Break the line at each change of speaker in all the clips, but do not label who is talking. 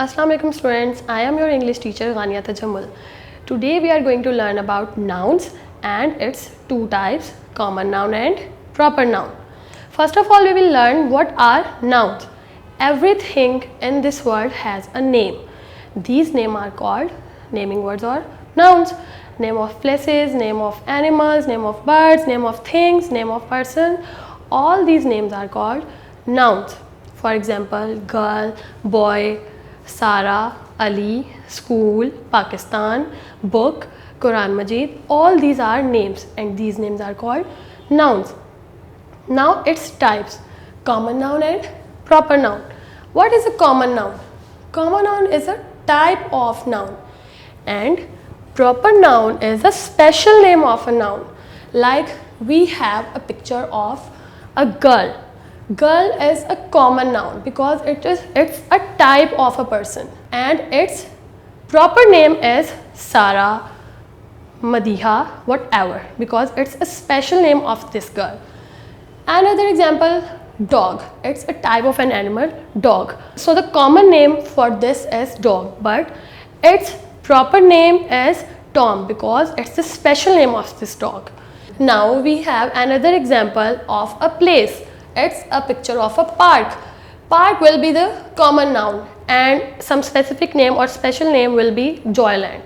Assalamu alaikum students, I am your English teacher Ghania Tajamul. Today we are going to learn about nouns and its two types, common noun and proper noun. First of all, we will learn what are nouns. Everything in this world has a name. These names are called naming words or nouns. Name of places, name of animals, name of birds, name of things, name of person. All these names are called nouns. For example, girl, boy, Sarah, Ali, school, Pakistan, book, Quran Majid. All these are names and these names are called nouns. Now its types, common noun and proper noun. What is a common noun? Common noun is a type of noun and proper noun is a special name of a noun. Like we have a picture of a girl. Girl is a common noun because it's a type of a person and its proper name is Sarah, Madiha, whatever, because it's a special name of this girl. Another example, dog. It's a type of an animal, dog. So the common name for this is dog, but its proper name is Tom because it's the special name of this dog. Now we have another example of a place. It's a picture of a park. Park will be the common noun and some specific name or special name will be Joyland.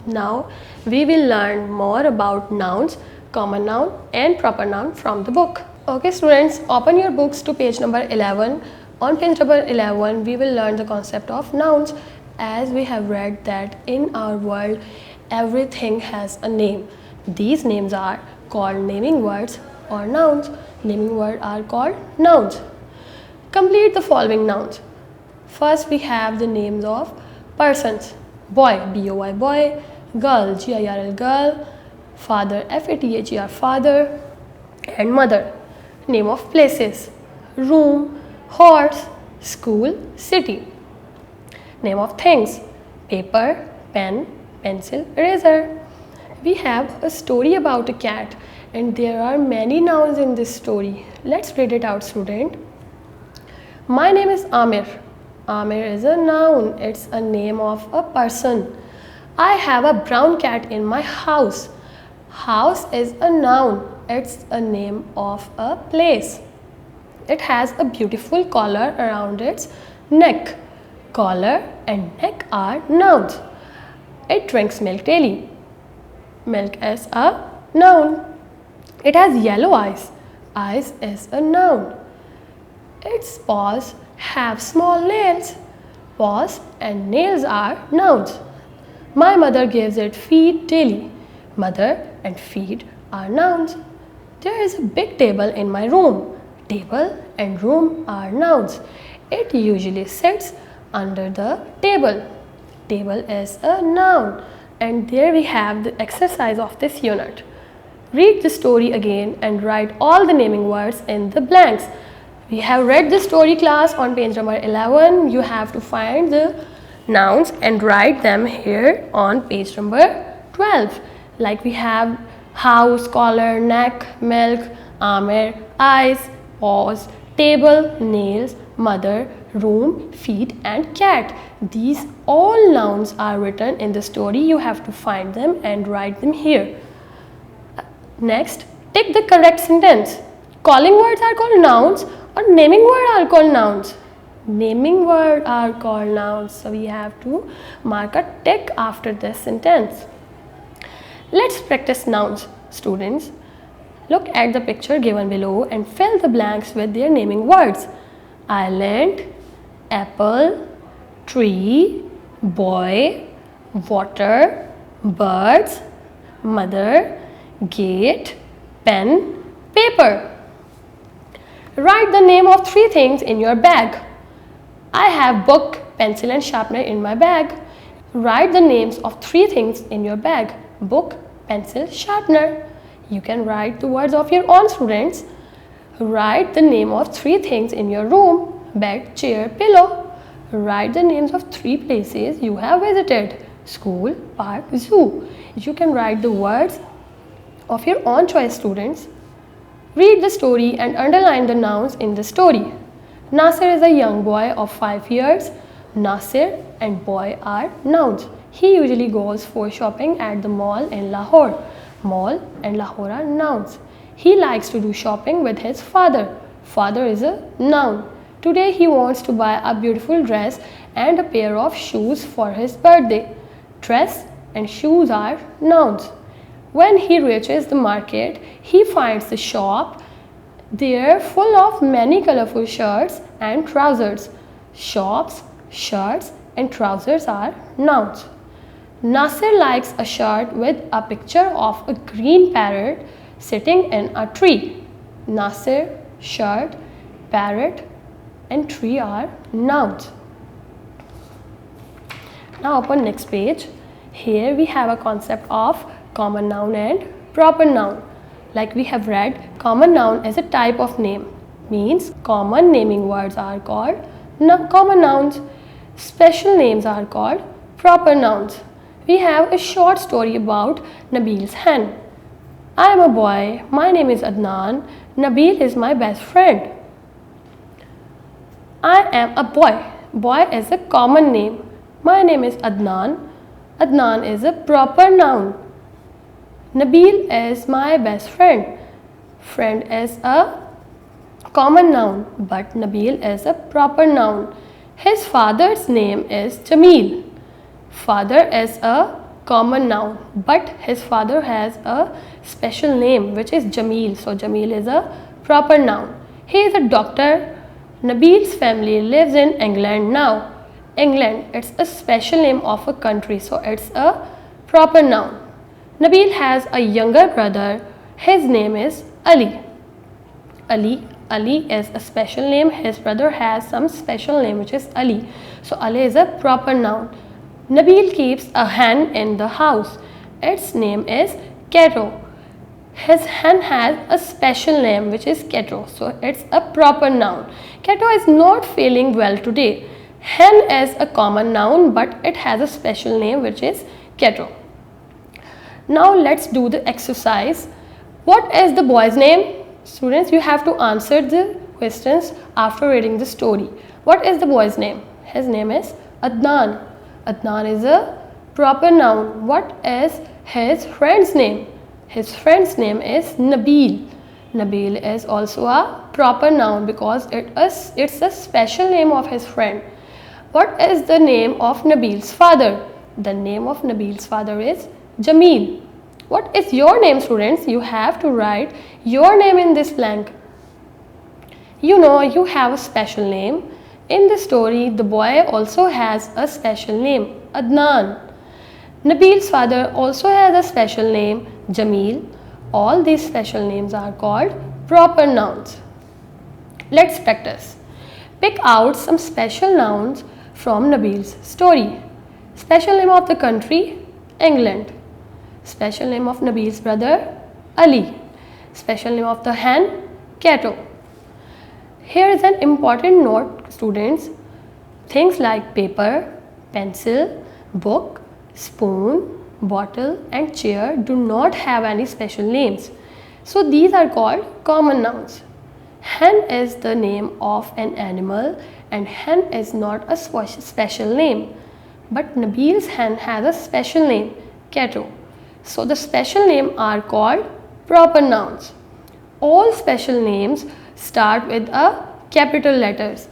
Now we will learn more about nouns, common noun and proper noun from the book. Okay students, open your books to page number 11. On page number 11 we will learn the concept of nouns. As we have read that in our world everything has a name. These names are called naming words or nouns. Naming words are called nouns. Complete the following nouns. First we have the names of persons. Boy, B-O-Y, boy. Girl, G-I-R-L, girl. Father, F-A-T-H-E-R, father. And mother. Name of places. Room, horse, school, city. Name of things. Paper, pen, pencil, eraser. We have a story about a cat and there are many nouns in this story. Let's read it out, student. My name is Amir. Amir is a noun. It's a name of a person. I have a brown cat in my house. House is a noun. It's a name of a place. It has a beautiful collar around its neck. Collar and neck are nouns. It drinks milk daily. Milk is a noun. It has yellow eyes. Eyes is a noun. Its paws have small nails. Paws and nails are nouns. My mother gives it feed daily. Mother and feed are nouns. There is a big table in my room. Table and room are nouns. It usually sits under the table. Table is a noun. And there we have the exercise of this unit. Read the story again and write all the naming words in the blanks. We have read the story class on page number 11. You have to find the nouns and write them here on page number 12. Like we have house, collar, neck, milk, Amir, eyes, paws, table, nails, mother, room, feet and cat. These all nouns are written in the story. You have to find them and write them here. Next, take the correct sentence. Calling words are called nouns or naming words are called nouns? Naming words are called nouns. So we have to mark a tick after this sentence. Let's practice nouns, students. Look at the picture given below and fill the blanks with their naming words. Island, apple, tree, boy, water, birds, mother, gate, pen, paper. Write the name of 3 things in your bag. I have book, pencil and sharpener in my bag. Write the names of 3 things in your bag. Book, pencil, sharpener. You can write the words of your own, students. Write the name of 3 things in your room. Bed, chair, pillow. Write the names of 3 places you have visited. School, park, zoo. You can write the words of your own choice, students. Read the story and underline the nouns in the story. Nasser is a young boy of 5 years. Nasir and boy are nouns. He usually goes for shopping at the mall in Lahore. Mall and Lahore are nouns. He likes to do shopping with his father. Father is a noun. Today he wants to buy a beautiful dress and a pair of shoes for his birthday. Dress and shoes are nouns. When he reaches the market, he finds the shop there full of many colorful shirts and trousers. Shops, shirts and trousers are nouns. Nasir likes a shirt with a picture of a green parrot sitting in a tree. Nasir, shirt, parrot and tree are nouns. Now open next page. Here we have a concept of common noun and proper noun. Like we have read, common noun is a type of name. Means common naming words are called common nouns. Special names are called proper nouns. We have a short story about Nabil's hen. I am a boy. My name is Adnan. Nabil is my best friend. I am a boy. Boy is a common name. My name is Adnan. Adnan is a proper noun. Nabil is my best friend. Friend is a common noun, but Nabil is a proper noun. His father's name is Jamil. Father is a common noun, but his father has a special name which is Jamil. So Jamil is a proper noun. He is a doctor. Nabil's family lives in England now. England, it's a special name of a country, so it's a proper noun. Nabil has a younger brother. His name is Ali. Ali is a special name. His brother has some special name which is Ali. So Ali is a proper noun. Nabil keeps a hen in the house. Its name is Kato. His hen has a special name which is Kato. So it's a proper noun. Kato is not feeling well today. Hen is a common noun, but it has a special name which is Kato. Now let's do the exercise. What is the boy's name? Students, you have to answer the questions after reading the story. What is the boy's name? His name is Adnan. Adnan is a proper noun. What is his friend's name? His friend's name is Nabil. Nabil is also a proper noun because it's a special name of his friend. What is the name of Nabil's father? The name of Nabil's father is Jamil. What is your name, students? You have to write your name in this blank. You know you have a special name. In the story, the boy also has a special name, Adnan. Nabil's father also has a special name, Jamil. All these special names are called proper nouns. Let's practice. Pick out some special nouns from Nabil's story. Special name of the country, England. Special name of Nabil's brother, Ali. Special name of the hen, Kato. Here is an important note, students. Things like paper, pencil, book, spoon, bottle and chair do not have any special names. So these are called common nouns. Hen is the name of an animal and hen is not a special name. But Nabil's hen has a special name, Kato. So the special names are called proper nouns. All special names start with a capital letters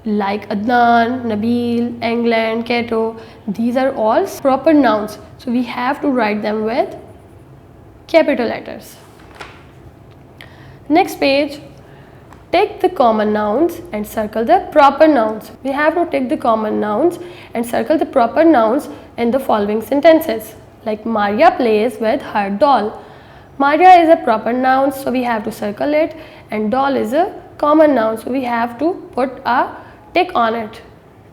like Adnan, Nabil, England, Kato. These are all proper nouns. So we have to write them with capital letters. Next page. Take the common nouns and circle the proper nouns. We have to take the common nouns and circle the proper nouns in the following sentences. Like Maria plays with her doll. Maria is a proper noun, so we have to circle it, and doll is a common noun, so we have to put a tick on it.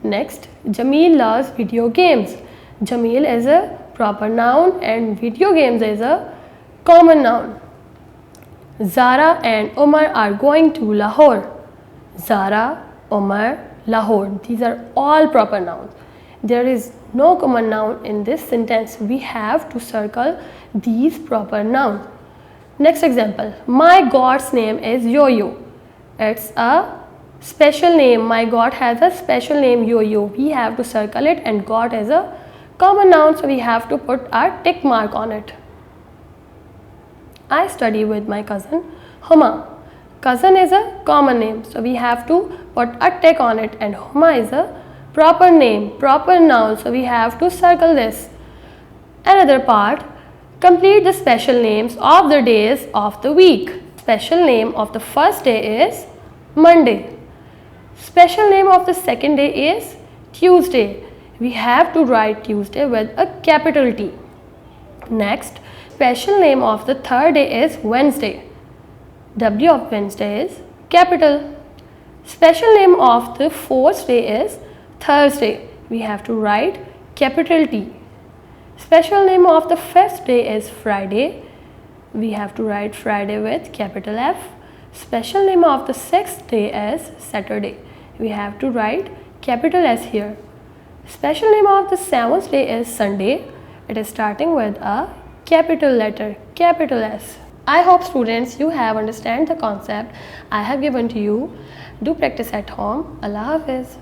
Next, Jamil loves video games. Jamil is a proper noun and video games is a common noun. Zara and Umar are going to Lahore. Zara, Umar, Lahore. These are all proper nouns. There is no common noun in this sentence. We have to circle these proper nouns. Next example. My God's name is Yo-Yo. It's a Special name, my God has a special name, yo-yo. We have to circle it, and God is a common noun, so we have to put our tick mark on it. I study with my cousin Huma. Cousin is a common name, so we have to put a tick on it, and Huma is a proper name, proper noun, so we have to circle this. Another part, complete the special names of the days of the week. Special name of the first day is Monday. Special name of the second day is Tuesday. We have to write Tuesday with a capital T. Next, special name of the third day is Wednesday. W of Wednesday is capital. Special name of the fourth day is Thursday. We have to write capital T. Special name of the fifth day is Friday. We have to write Friday with capital F. Special name of the sixth day is Saturday. We have to write capital S here. Special name of the seventh day is Sunday. It is starting with a capital letter, capital S. I hope students you have understand the concept I have given to you. Do practice at home. Allah Hafiz.